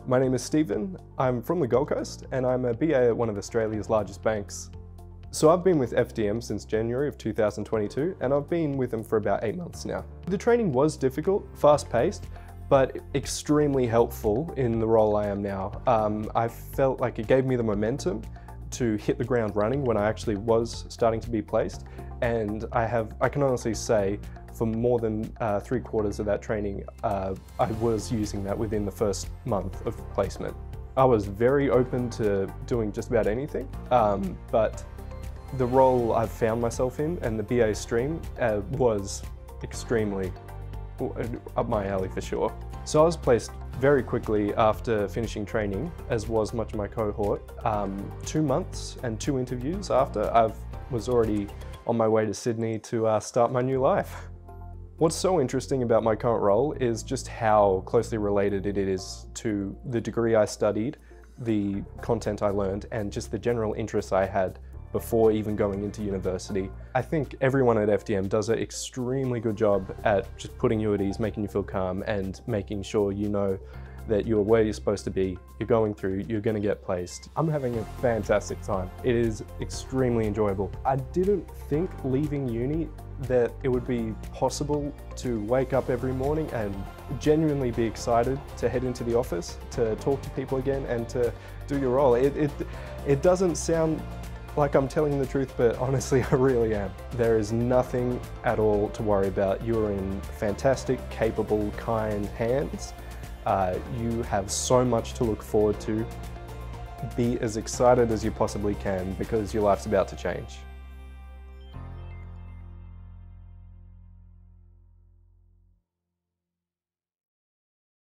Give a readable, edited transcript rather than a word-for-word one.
My name is Steven, I'm from the Gold Coast and I'm a BA at one of Australia's largest banks. So I've been with FDM since January of 2022 and I've been with them for about 8 months now. The training was difficult, fast-paced, but extremely helpful in the role I am now. I felt like it gave me the momentum to hit the ground running when I actually was starting to be placed, and I can honestly say for more than 3/4 of that training, I was using that within the first month of placement. I was very open to doing just about anything, but the role I've found myself in and the BA stream was extremely up my alley for sure. So I was placed very quickly after finishing training, as was much of my cohort. 2 months and 2 interviews after, I was already on my way to Sydney to start my new life. What's so interesting about my current role is just how closely related it is to the degree I studied, the content I learned, and just the general interests I had before even going into university. I think everyone at FDM does an extremely good job at just putting you at ease, making you feel calm, and making sure you know that you're where you're supposed to be, you're going through, you're going to get placed. I'm having a fantastic time. It is extremely enjoyable. I didn't think leaving uni that it would be possible to wake up every morning and genuinely be excited to head into the office, to talk to people again and to do your role. It doesn't sound like I'm telling the truth, but honestly I really am. There is nothing at all to worry about. You're in fantastic, capable, kind hands. You have so much to look forward to. Be as excited as you possibly can because your life's about to change.